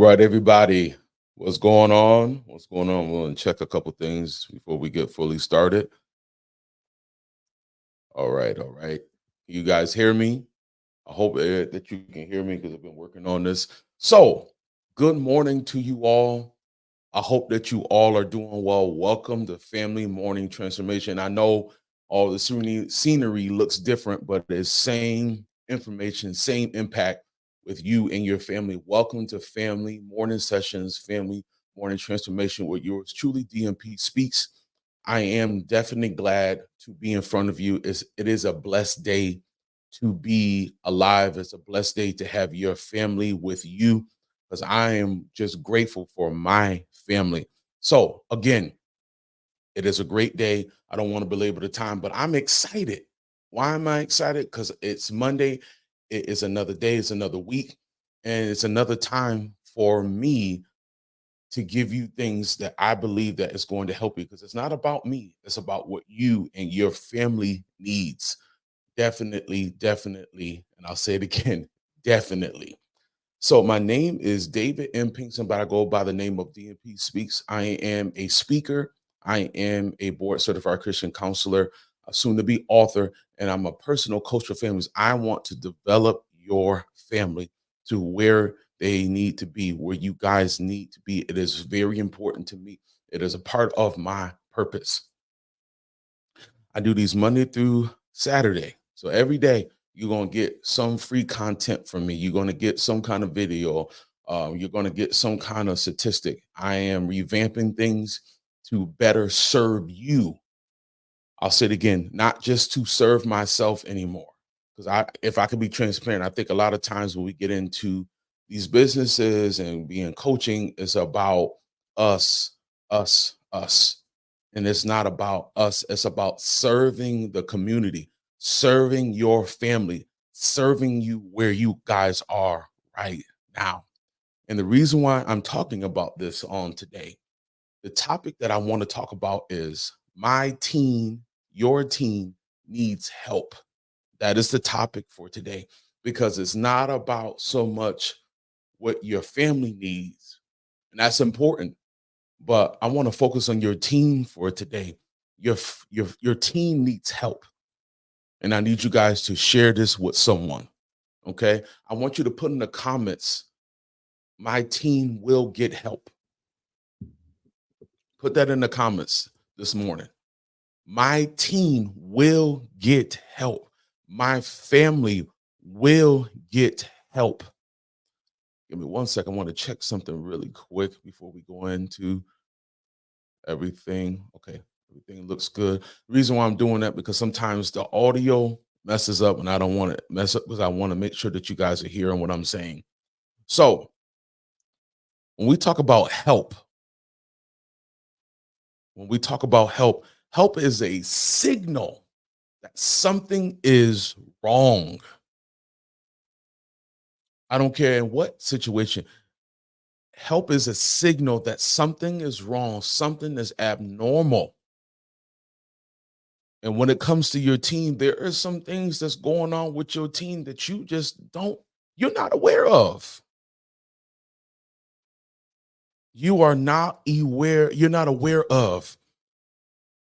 right, everybody. What's going on? What's going on? We'll check a couple things before we get fully started. All right, all right. You guys hear me? I hope that you can hear me because I've been working on this. So, good morning to you all. I hope that you all are doing well. Welcome to Family Morning Transformation. I know all the scenery looks different, but it's same information, same impact with you and your family. Welcome to Family Morning Sessions, Family Morning Transformation with yours truly, DMP Speaks. I am definitely glad to be in front of you. It is a blessed day to be alive. It's a blessed day to have your family with you because I am just grateful for my family. So, again, it is a great day. I don't want to belabor the time, but I'm excited. Why am I excited? Because it's Monday. It is another day. It's another week. And it's another time for me to give you things that I believe that is going to help you because it's not about me. It's about what you and your family needs. Definitely, definitely. And I'll say it again, definitely. So my name is David M. Pinkston, but I go by the name of DMP Speaks. I am a speaker. I am a board certified Christian counselor, soon to be author, and I'm a personal coach for families. I want to develop your family to where they need to be, where you guys need to be. It is very important to me. It is a part of my purpose. I do these Monday through Saturday. So every day you're going to get some free content from me. You're going to get some kind of video. You're going to get some kind of statistic. I am revamping things to better serve you. I'll say it again, not just to serve myself anymore. Because if I could be transparent, I think a lot of times when we get into these businesses and being coaching, it's about us, us. And it's not about us. It's about serving the community, serving your family, serving you where you guys are right now. And the reason why I'm talking about this on today, the topic that I want to talk about is my team, your team needs help. That is the topic for today because it's not about so much what your family needs, and that's important, but I want to focus on your team for today. Your team needs help, and I need you guys to share this with someone. Okay, I want you to put in the comments, "My team will get help." Put that in the comments this morning. My team will get help. My family will get help. Give me 1 second. I want to check something really quick before we go into everything. Okay, everything looks good. The reason why I'm doing that because sometimes the audio messes up and I don't want to mess up because I want to make sure that you guys are hearing what I'm saying. So when we talk about help, help is a signal that something is wrong. I don't care in what situation. Help is a signal that something is wrong, something is abnormal. And when it comes to your team, there are some things that's going on with your team that you're not aware of. You're not aware of.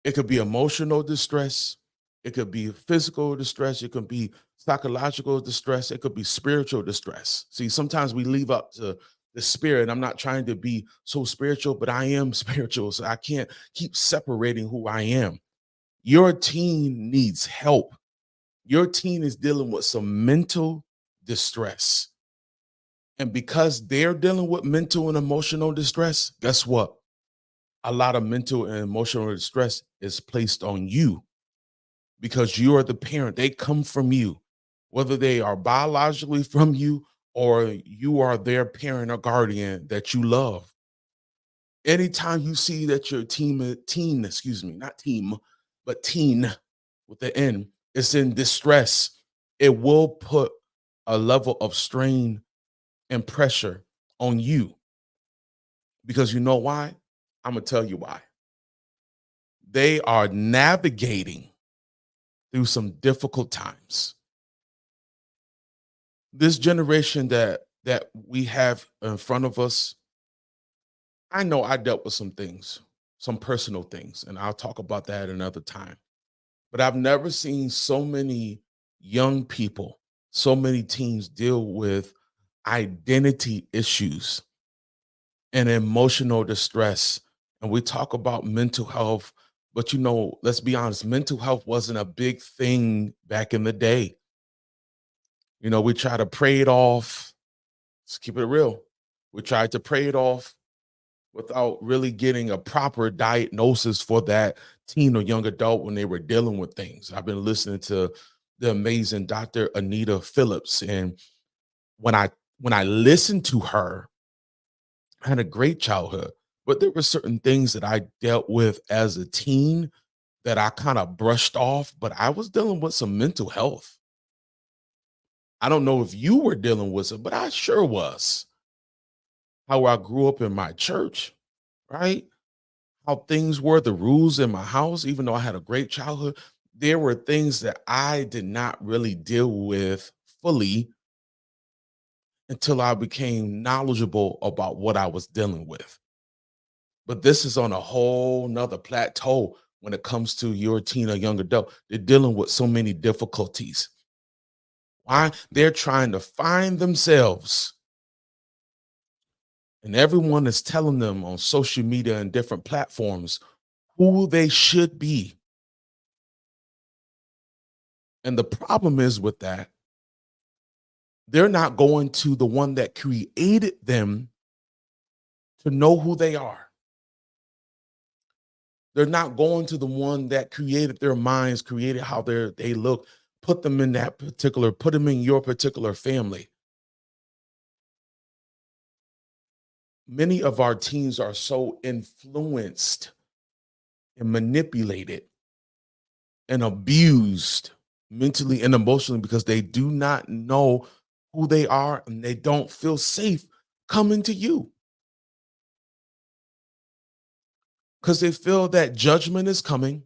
It could be emotional distress, it could be physical distress, it could be psychological distress, it could be spiritual distress. See, sometimes we leave up to the spirit. I'm not trying to be so spiritual, but I am spiritual, so I can't keep separating who I am. Your team needs help. Your team is dealing with some mental distress. And because they're dealing with mental and emotional distress, guess what? A lot of mental and emotional distress is placed on you because you are the parent. They come from you, whether they are biologically from you or you are their parent or guardian that you love. Anytime you see that your not team, but teen with the N, is in distress, it will put a level of strain and pressure on you. Because you know why? I'm going to tell you why. They are navigating through some difficult times. This generation that that we have in front of us, I know I dealt with some things, some personal things, and I'll talk about that another time. But I've never seen so many young people, so many teens deal with identity issues and emotional distress. And we talk about mental health, but let's be honest, mental health wasn't a big thing back in the day. We try to pray it off. Let's keep it real. We tried to pray it off without really getting a proper diagnosis for that teen or young adult when they were dealing with things. I've been listening to the amazing Dr. Anita Phillips, and when I when I listened to her, I had a great childhood, but there were certain things that I dealt with as a teen that I kind of brushed off, but I was dealing with some mental health. I don't know if you were dealing with it, but I sure was. How I grew up in my church, right? How things were, the rules in my house, even though I had a great childhood, there were things that I did not really deal with fully until I became knowledgeable about what I was dealing with. But this is on a whole nother plateau when it comes to your teen or young adult. They're dealing with so many difficulties. Why? They're trying to find themselves. And everyone is telling them on social media and different platforms who they should be. And the problem is with that, they're not going to the one that created them to know who they are. They're not going to the one that created their minds, created how they look, put them in put them in your particular family. Many of our teens are so influenced and manipulated and abused mentally and emotionally because they do not know who they are and they don't feel safe coming to you because they feel that judgment is coming.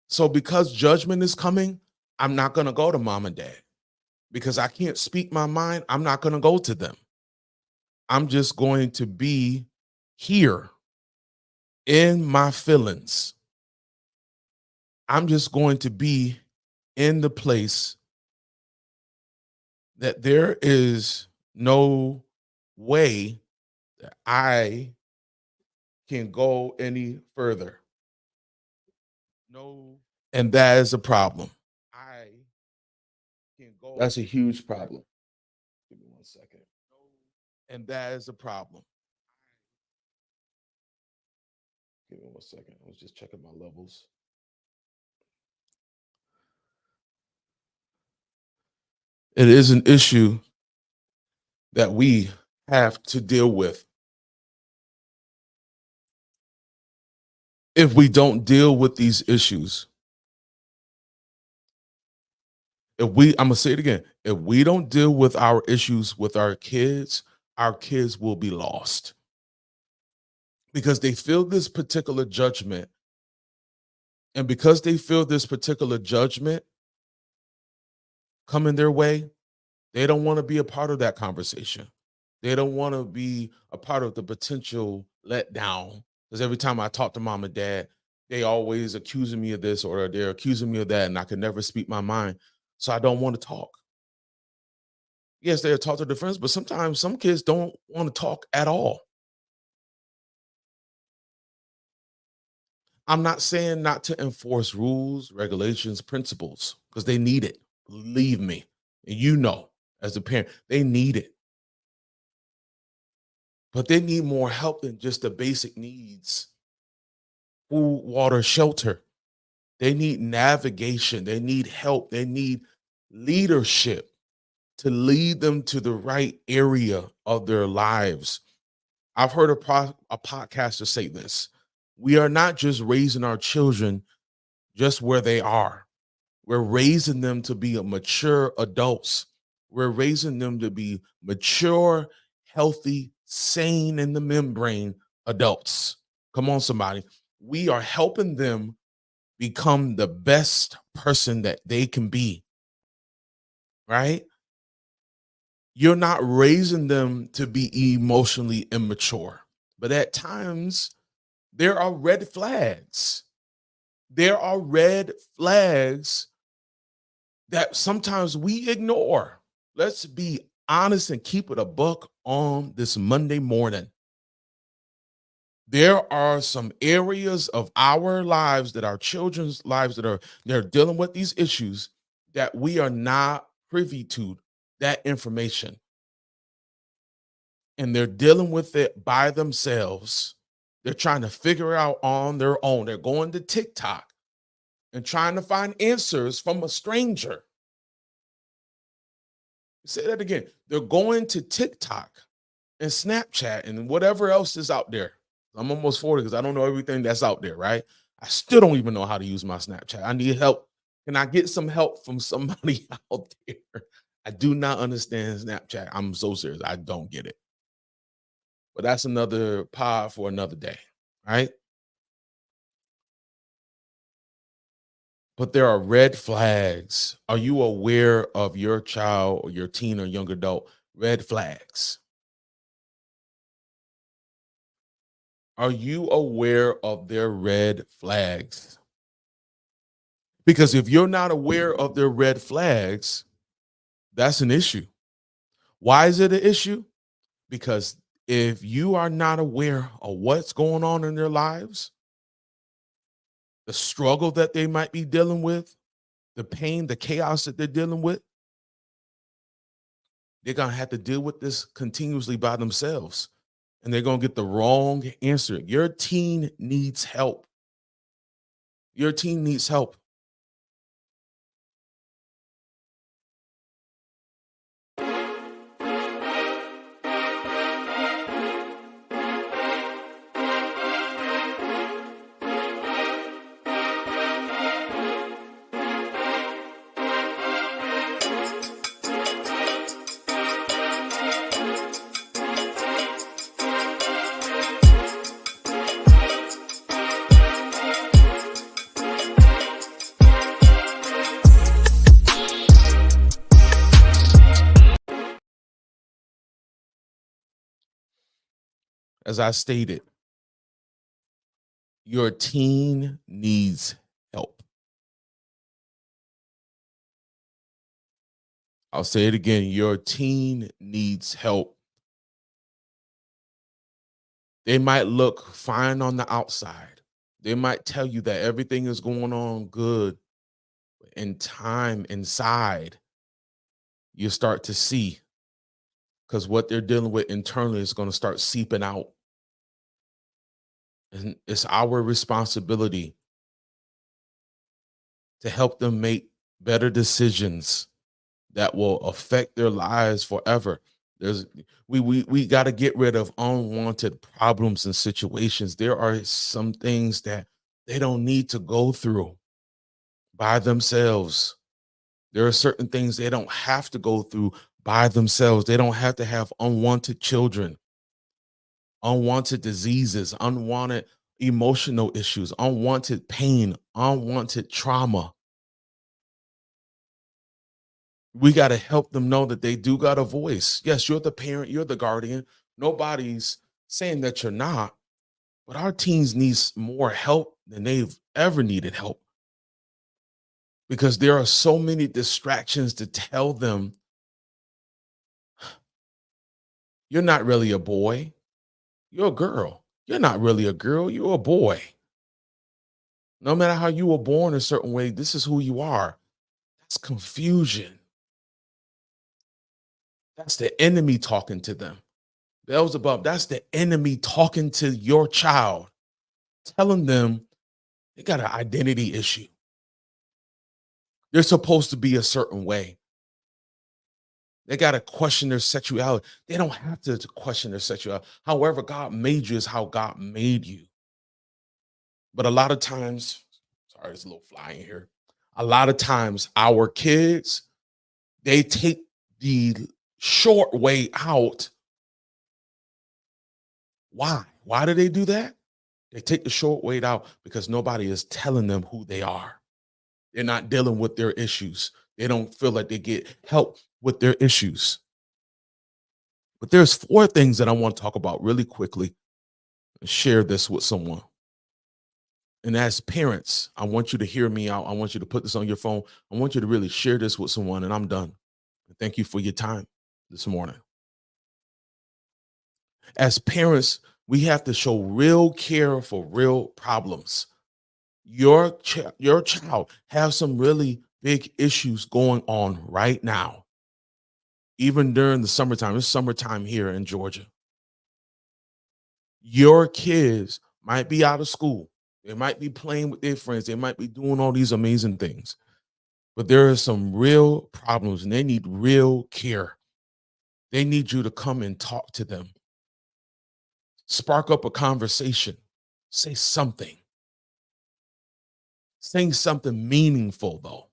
So because judgment is coming, I'm not going to go to mom and dad because I can't speak my mind. I'm not going to go to them. I'm just going to be here in my feelings. I'm just going to be in the place that there is no way that I can go any further. No, and that is a problem. I can go. That's a huge problem. Give me 1 second. And that is a problem. Give me 1 second. I was just checking my levels. It is an issue that we have to deal with. If we don't deal with these issues, I'm gonna say it again, if we don't deal with our issues with our kids will be lost because they feel this particular judgment. And because they feel this particular judgment coming their way, they don't want to be a part of that conversation. They don't want to be a part of the potential letdown. Because every time I talk to mom and dad, they always accusing me of this or they're accusing me of that, and I can never speak my mind. So I don't want to talk. Yes, they'll talk to their friends, but sometimes some kids don't want to talk at all. I'm not saying not to enforce rules, regulations, principles, because they need it. Believe me. And as a parent, they need it. But they need more help than just the basic needs: food, water, shelter. They need navigation. They need help. They need leadership to lead them to the right area of their lives. I've heard a podcaster say this: we are not just raising our children just where they are. We're raising them to be mature adults. We're raising them to be mature, healthy, sane in the membrane adults. Come on, somebody. We are helping them become the best person that they can be, right? You're not raising them to be emotionally immature. But at times, there are red flags. There are red flags that sometimes we ignore. Let's be honest and keep it a buck on this Monday morning. There are some areas of our lives, that our children's lives, they're dealing with these issues, that we are not privy to that information, and they're dealing with it by themselves. They're trying to figure out on their own. They're going to TikTok and trying to find answers from a stranger. Say that again. They're going to TikTok and Snapchat and whatever else is out there. I'm almost 40 because I don't know everything that's out there, right? I still don't even know how to use my Snapchat. I need help. Can I get some help from somebody out there? I do not understand Snapchat. I'm so serious. I don't get it. But that's another pod for another day, right? But there are red flags. Are you aware of your child or your teen or young adult red flags? Are you aware of their red flags? Because if you're not aware of their red flags, that's an issue. Why is it an issue? Because if you are not aware of what's going on in their lives, the struggle that they might be dealing with, the pain, the chaos that they're dealing with, they're going to have to deal with this continuously by themselves. And they're going to get the wrong answer. Your teen needs help. Your teen needs help. As I stated, your teen needs help. I'll say it again. Your teen needs help. They might look fine on the outside. They might tell you that everything is going on good. In time inside, you start to see, because what they're dealing with internally is going to start seeping out. And it's our responsibility to help them make better decisions that will affect their lives forever. There's we got to get rid of unwanted problems and situations. There are some things that they don't need to go through by themselves. There are certain things they don't have to go through by themselves. They don't have to have unwanted children, unwanted diseases, unwanted emotional issues, unwanted pain, unwanted trauma. We got to help them know that they do got a voice. Yes, you're the parent, you're the guardian. Nobody's saying that you're not, but our teens needs more help than they've ever needed help, because there are so many distractions to tell them you're not really a boy, you're a girl. You're not really a girl, you're a boy. No matter how you were born a certain way, this is who you are. That's confusion. That's the enemy talking to them. Beelzebub, that's the enemy talking to your child, telling them they got an identity issue. They're supposed to be a certain way. They got to question their sexuality. They don't have to question their sexuality. However, God made you is how God made you. But a lot of times, sorry, there's a little fly in here. A lot of times, our kids, they take the short way out. Why? Why do they do that? They take the short way out because nobody is telling them who they are. They're not dealing with their issues. They don't feel like they get help with their issues. But there's 4 things that I want to talk about really quickly and share this with someone. And as parents, I want you to hear me out. I want you to put this on your phone. I want you to really share this with someone, and I'm done. Thank you for your time this morning. As parents, we have to show real care for real problems. Your child has some really big issues going on right now, even during the summertime. It's summertime here in Georgia. Your kids might be out of school. They might be playing with their friends. They might be doing all these amazing things. But there are some real problems and they need real care. They need you to come and talk to them. Spark up a conversation. Say something. Saying something meaningful, though.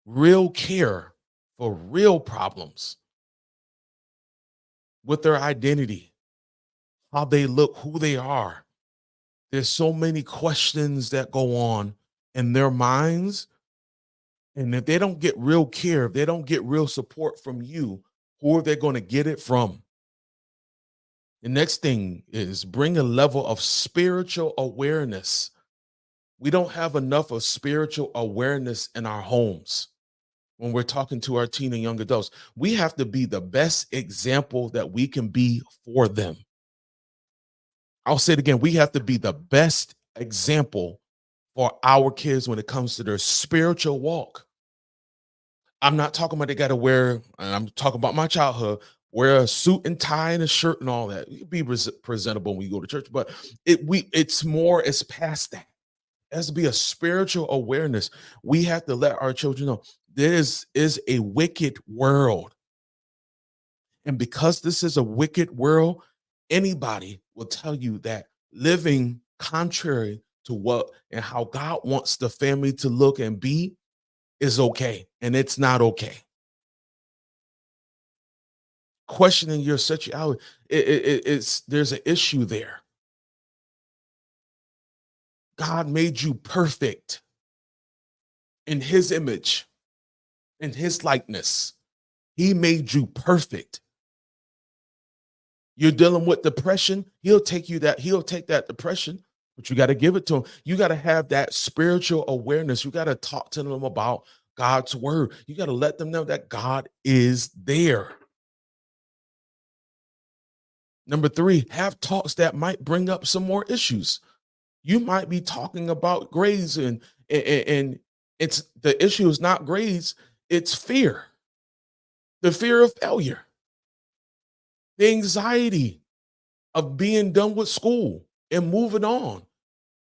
Real care for real problems with their identity, how they look, who they are. There's so many questions that go on in their minds. And if they don't get real care, if they don't get real support from you, who are they going to get it from? The next thing is bring a level of spiritual awareness. We don't have enough of spiritual awareness in our homes when we're talking to our teen and young adults. We have to be the best example that we can be for them. I'll say it again. We have to be the best example for our kids when it comes to their spiritual walk. I'm not talking about they got to wear, and I'm talking about my childhood, wear a suit and tie and a shirt and all that. You be presentable when you go to church, but it's past that. It has to be a spiritual awareness. We have to let our children know this is a wicked world. And because this is a wicked world, anybody will tell you that living contrary to what and how God wants the family to look and be is okay. And it's not okay. Questioning your sexuality, there's an issue there. God made you perfect in his image, in his likeness. He made you perfect. You're dealing with depression, he'll take that depression, but you got to give it to him. You got to have that spiritual awareness. You got to talk to them about God's word. You got to let them know that God is there. Number 3, have talks that might bring up some more issues. You might be talking about grades and it's the issue is not grades, it's fear. The fear of failure. The anxiety of being done with school and moving on,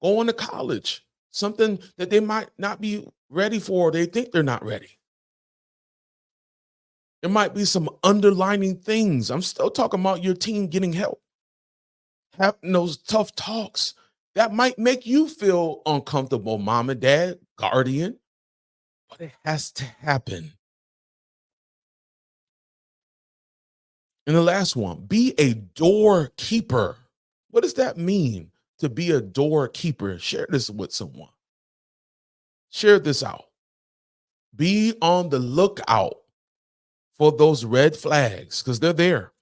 going to college, something that they might not be ready for, or they think they're not ready. There might be some underlining things. I'm still talking about your teen getting help. Having those tough talks that might make you feel uncomfortable, mom and dad, guardian, but it has to happen. And the last one, be a doorkeeper. What does that mean to be a doorkeeper? Share this with someone. Share this out. Be on the lookout for those red flags because they're there,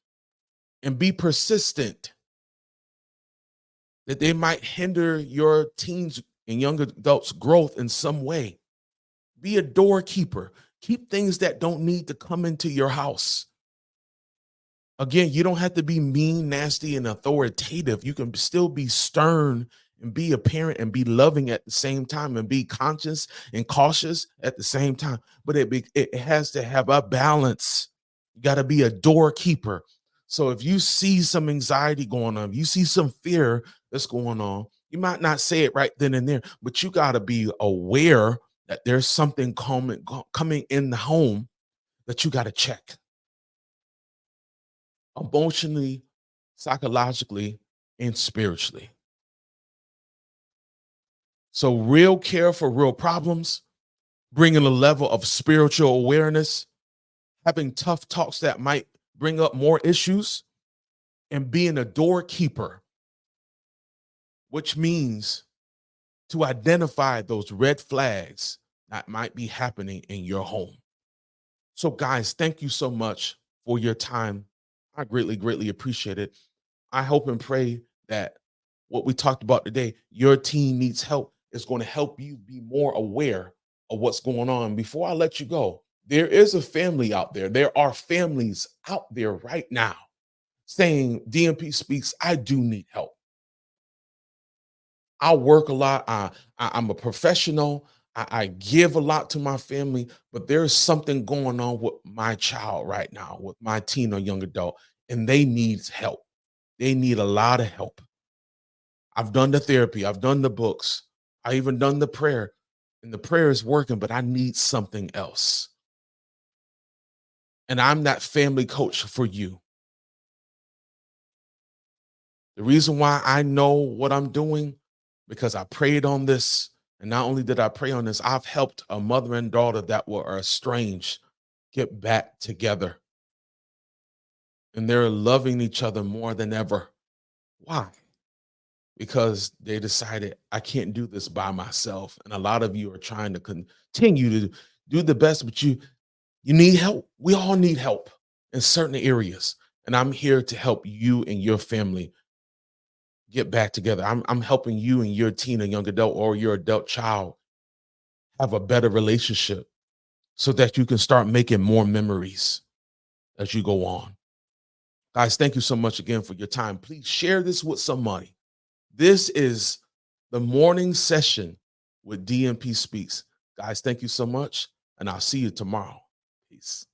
and be persistent that they might hinder your teens and young adults' growth in some way. Be a doorkeeper. Keep things that don't need to come into your house. Again, you don't have to be mean, nasty, and authoritative. You can still be stern and be a parent and be loving at the same time and be conscious and cautious at the same time. But it has to have a balance. You got to be a doorkeeper. So if you see some anxiety going on, if you see some fear that's going on, you might not say it right then and there, but you got to be aware that there's something coming in the home that you got to check emotionally, psychologically, and spiritually. So real care for real problems, bringing a level of spiritual awareness, having tough talks that might bring up more issues, and being a doorkeeper, which means to identify those red flags that might be happening in your home. So guys, thank you so much for your time. I greatly, greatly appreciate it. I hope and pray that what we talked about today, your team needs help, is going to help you be more aware of what's going on. Before I let you go, there is a family out there. There are families out there right now saying, DMP Speaks, I do need help. I work a lot. I'm a professional. I give a lot to my family, but there's something going on with my child right now, with my teen or young adult, and they need help. They need a lot of help. I've done the therapy. I've done the books. I even done the prayer, and the prayer is working, but I need something else. And I'm that family coach for you. The reason why I know what I'm doing, because I prayed on this. And not only did I pray on this, I've helped a mother and daughter that were estranged get back together. And they're loving each other more than ever. Why? Because they decided, I can't do this by myself. And a lot of you are trying to continue to do the best, but you need help. We all need help in certain areas. And I'm here to help you and your family get back together. I'm helping you and your teen or young adult or your adult child have a better relationship so that you can start making more memories as you go on. Guys, thank you so much again for your time. Please share this with somebody. This is the morning session with DMP Speaks. Guys, thank you so much, and I'll see you tomorrow. Peace.